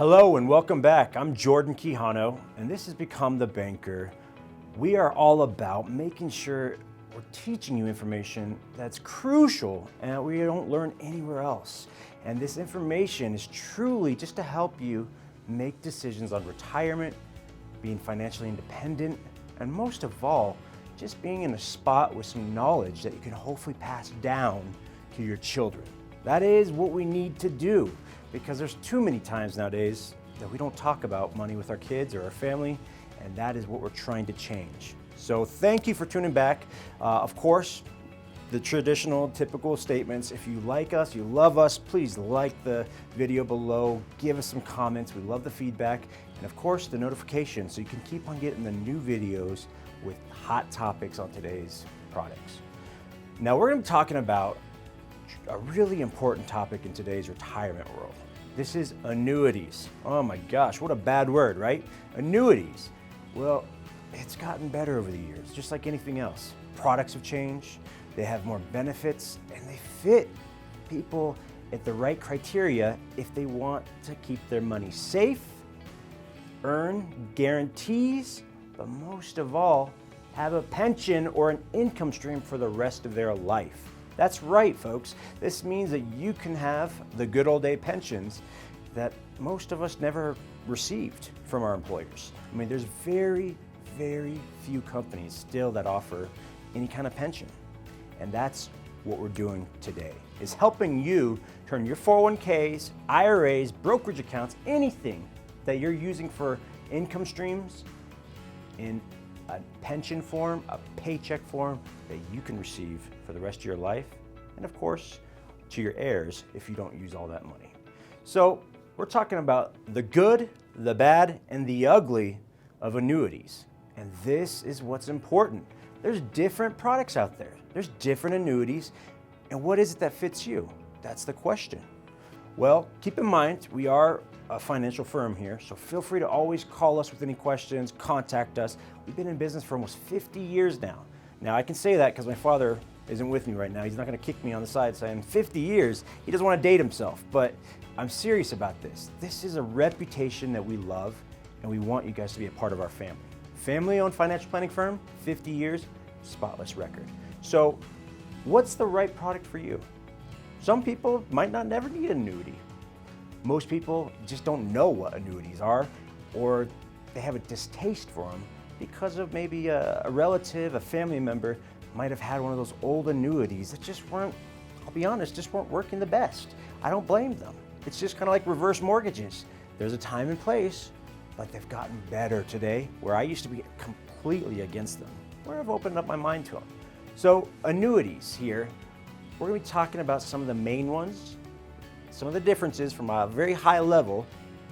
Hello and welcome back. I'm Jordan Quijano, and this has become The Banker. We are all about making sure we're teaching you information that's crucial and we don't learn anywhere else. And this information is truly just to help you make decisions on retirement, being financially independent, and most of all, just being in a spot with some knowledge that you can hopefully pass down to your children. That is what we need to do, because there's too many times nowadays that we don't talk about money with our kids or our family, and that is what we're trying to change. So thank you for tuning back. Of course, the traditional, typical statements. If you like us, you love us, please like the video below, give us some comments. We love the feedback. And of course, the notification so you can keep on getting the new videos with hot topics on today's products. Now we're going to be talking about a really important topic in today's retirement world. This is annuities. Oh my gosh, what a bad word, right? Annuities. Well, it's gotten better over the years, just like anything else. Products have changed, they have more benefits, and they fit people at the right criteria if they want to keep their money safe, earn guarantees, but most of all, have a pension or an income stream for the rest of their life. That's right, folks. This means that you can have the good old day pensions that most of us never received from our employers. I mean, there's very, very few companies still that offer any kind of pension. And that's what we're doing today, is helping you turn your 401ks, IRAs, brokerage accounts, anything that you're using for income streams in a pension form, a paycheck form that you can receive for the rest of your life, and of course, to your heirs if you don't use all that money. So we're talking about the good, the bad, and the ugly of annuities. And this is what's important. There's different products out there. There's different annuities. And what is it that fits you? That's the question. Well, keep in mind, we are a financial firm here, so feel free to always call us with any questions, contact us. We've been in business for almost 50 years now. Now, I can say that because my father isn't with me right now. He's not going to kick me on the side saying 50 years. He doesn't want to date himself, but I'm serious about this. This is a reputation that we love, and we want you guys to be a part of our family. Family-owned financial planning firm, 50 years, spotless record. So what's the right product for you? Some people might not never need an annuity. Most people just don't know what annuities are, or they have a distaste for them because of maybe a relative, a family member might have had one of those old annuities that just weren't, I'll be honest, just weren't working the best. I don't blame them. It's just kind of like reverse mortgages. There's a time and place, but they've gotten better today, where I used to be completely against them, where I've opened up my mind to them. So annuities here, we're going to be talking about some of the main ones, some of the differences from a very high level,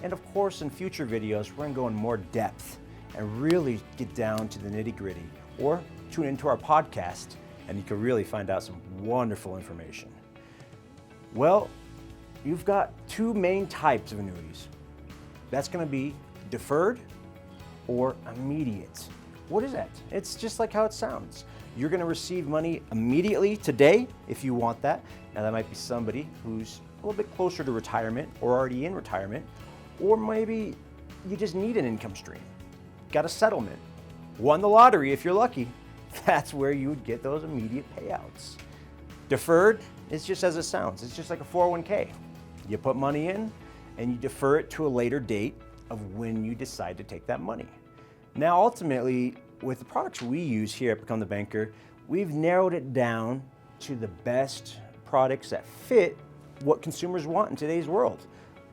and of course in future videos we're going to go in more depth and really get down to the nitty-gritty, or tune into our podcast and you can really find out some wonderful information. Well, you've got two main types of annuities. That's going to be deferred or immediate. What is that? It's just like how it sounds. You're going to receive money immediately today if you want that. Now that might be somebody who's a little bit closer to retirement or already in retirement, or maybe you just need an income stream, got a settlement, won the lottery if you're lucky. That's where you would get those immediate payouts. Deferred is just as it sounds. It's just like a 401k. You put money in and you defer it to a later date of when you decide to take that money. Now ultimately, with the products we use here at Become the Banker, we've narrowed it down to the best products that fit what consumers want in today's world.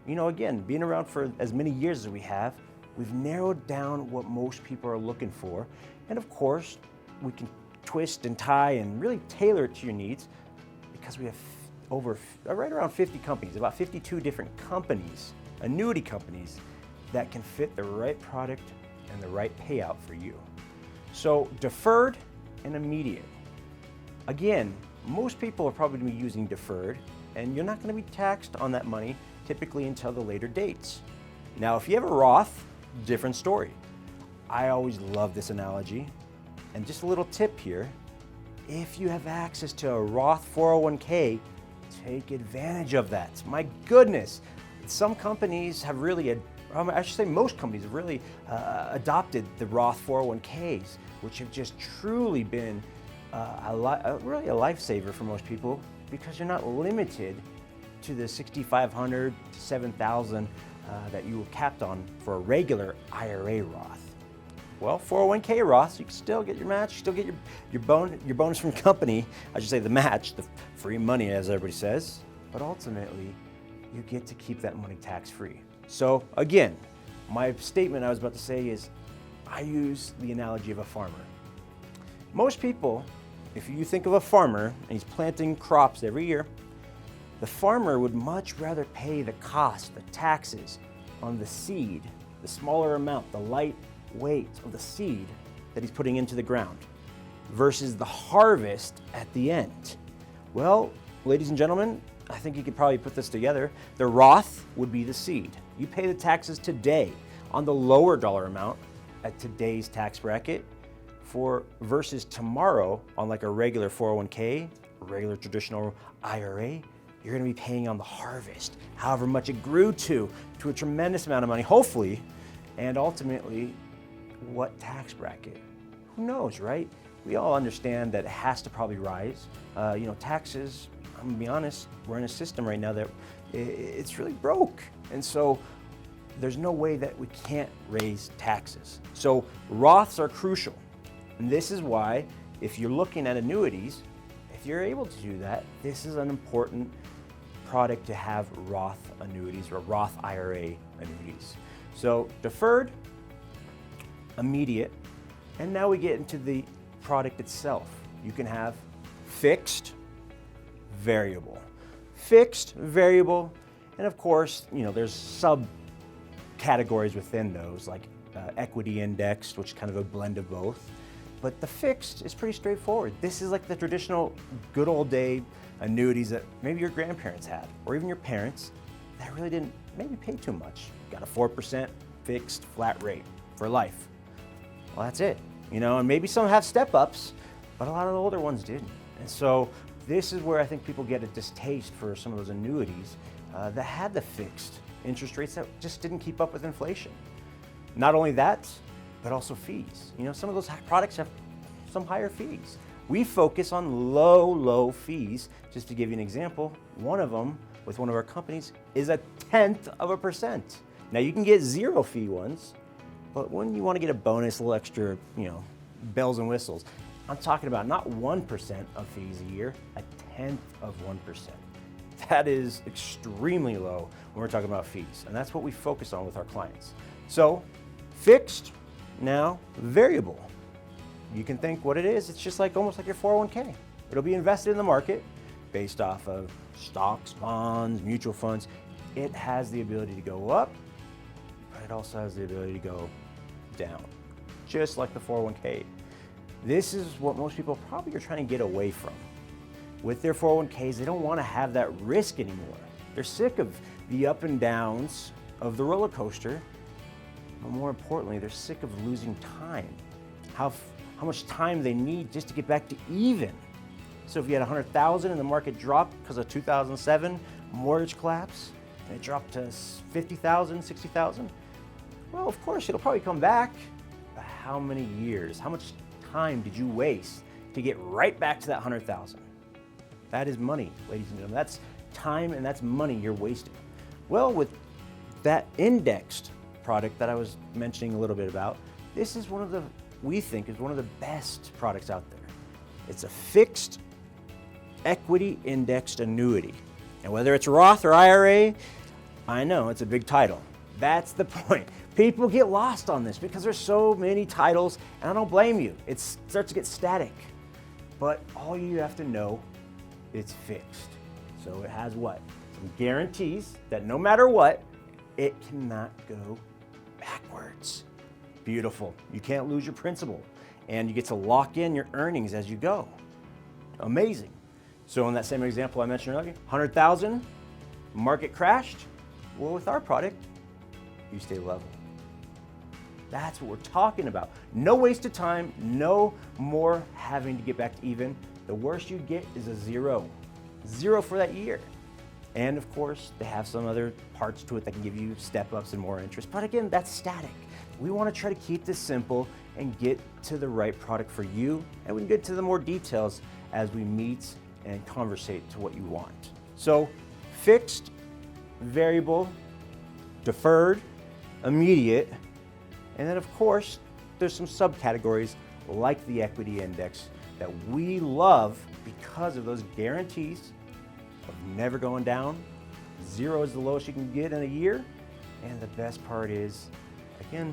You know, again, being around for as many years as we have, we've narrowed down what most people are looking for. And of course, we can twist and tie and really tailor it to your needs, because we have right around 50 companies, about 52 different companies, annuity companies, that can fit the right product and the right payout for you. So deferred and immediate. Again, most people are probably going to be using deferred, and you're not going to be taxed on that money typically until the later dates. Now, if you have a Roth, different story. I always love this analogy. And just a little tip here, if you have access to a Roth 401k, take advantage of that. My goodness, Some companies have really, I should say most companies have really adopted the Roth 401ks, which have just truly been really a lifesaver for most people, because you're not limited to the $6,500 to $7,000 that you were capped on for a regular IRA Roth. Well, 401k Roths, you can still get your match, still get your bonus from company, I should say the match, the free money as everybody says, but ultimately you get to keep that money tax-free. So again, my statement I was about to say is, I use the analogy of a farmer. Most people, if you think of a farmer and he's planting crops every year, the farmer would much rather pay the cost, the taxes on the seed, the smaller amount, the light weight of the seed that he's putting into the ground, versus the harvest at the end. Well, ladies and gentlemen, I think you could probably put this together. The Roth would be the seed. You pay the taxes today on the lower dollar amount at today's tax bracket versus tomorrow on like a regular 401k, a regular traditional IRA, you're gonna be paying on the harvest, however much it grew to a tremendous amount of money, hopefully, and ultimately, what tax bracket? Who knows, right? We all understand that it has to probably rise. Taxes, I'm gonna be honest, we're in a system right now that it's really broke. And so there's no way that we can't raise taxes. So Roths are crucial. And this is why, if you're looking at annuities, if you're able to do that, this is an important product to have Roth annuities or Roth IRA annuities. So deferred, immediate, and now we get into the product itself. You can have fixed, variable. Fixed, variable, and of course, there's subcategories within those, like equity indexed, which is kind of a blend of both. But the fixed is pretty straightforward. This is like the traditional good old day annuities that maybe your grandparents had, or even your parents, that really didn't maybe pay too much. Got a 4% fixed flat rate for life. Well, that's it. And maybe some have step-ups, but a lot of the older ones didn't. And so this is where I think people get a distaste for some of those annuities that had the fixed interest rates that just didn't keep up with inflation. Not only that, but also fees. Some of those products have some higher fees. We focus on low fees. Just to give you an example, one of them with one of our companies is 0.1%. Now you can get zero fee ones, but when you want to get a bonus, a little extra, bells and whistles, I'm talking about not 1% of fees a year, 0.1%. That is extremely low when we're talking about fees, and that's what we focus on with our clients. So fixed, now variable. You can think what it is, it's just almost like your 401k. It'll be invested in the market based off of stocks, bonds, mutual funds. It has the ability to go up, but it also has the ability to go down, just like the 401k. This is what most people probably are trying to get away from. With their 401ks, they don't want to have that risk anymore. They're sick of the up and downs of the roller coaster, but more importantly, they're sick of losing time. How much time they need just to get back to even. So if you had 100,000 and the market dropped because of 2007 mortgage collapse, and it dropped to 50,000, 60,000, well, of course, it'll probably come back. But how many years, how much time did you waste to get right back to that 100,000? That is money, ladies and gentlemen. That's time and that's money you're wasting. Well, with that indexed product that I was mentioning a little bit about, this is we think is one of the best products out there. It's a fixed equity indexed annuity. And whether it's Roth or IRA, I know it's a big title. That's the point. People get lost on this because there's so many titles, and I don't blame you. It starts to get static. But all you have to know, it's fixed. So it has what? Some guarantees that no matter what, it cannot go backwards. Beautiful. You can't lose your principal, and you get to lock in your earnings as you go. Amazing. So in that same example I mentioned earlier, 100,000, market crashed. Well, with our product, you stay level. That's what we're talking about. No wasted time, no more having to get back to even. The worst you get is a zero. Zero for that year. And of course, they have some other parts to it that can give you step-ups and more interest. But again, that's static. We want to try to keep this simple and get to the right product for you. And we can get to the more details as we meet and conversate to what you want. So fixed, variable, deferred, immediate, and then of course, there's some subcategories like the equity index that we love because of those guarantees of never going down. 0 is the lowest you can get in a year. And the best part is, again,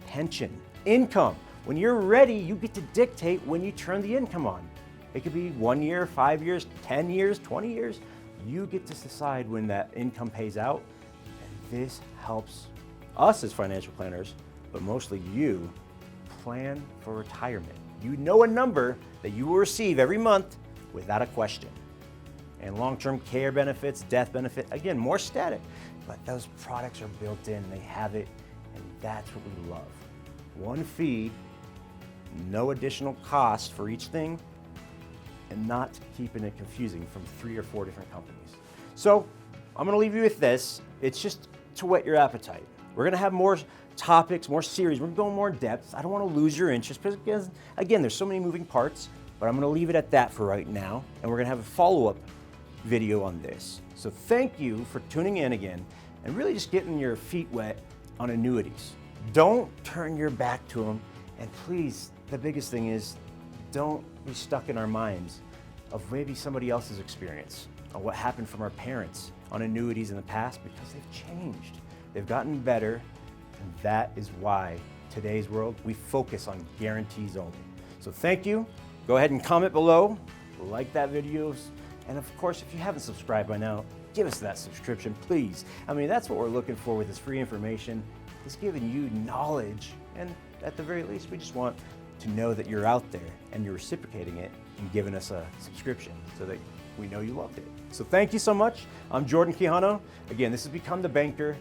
pension, income. When you're ready, you get to dictate when you turn the income on. It could be 1 year, 5 years, 10 years, 20 years. You get to decide when that income pays out. And this helps us as financial planners, but mostly you, plan for retirement. You know a number that you will receive every month without a question. And long-term care benefits, death benefit, again, more static, but those products are built in, they have it, and that's what we love. One fee, no additional cost for each thing, and not keeping it confusing from 3 or 4 different companies. So I'm gonna leave you with this. It's just to whet your appetite. We're gonna have more topics, more series. We're going more in depth. I don't wanna lose your interest because again, there's so many moving parts, but I'm gonna leave it at that for right now. And we're gonna have a follow-up video on this. So thank you for tuning in again and really just getting your feet wet on annuities. Don't turn your back to them. And please, the biggest thing is don't be stuck in our minds of maybe somebody else's experience or what happened from our parents on annuities in the past, because they've changed. They've gotten better, and that is why today's world, we focus on guarantees only. So thank you. Go ahead and comment below, like that video, and of course, if you haven't subscribed by now, give us that subscription, please. I mean, that's what we're looking for with this free information, is giving you knowledge, and at the very least, we just want to know that you're out there and you're reciprocating it and giving us a subscription so that we know you loved it. So thank you so much. I'm Jordan Quijano. Again, this has Become the Banker,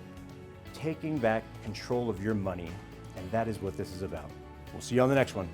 taking back control of your money, and that is what this is about. We'll see you on the next one.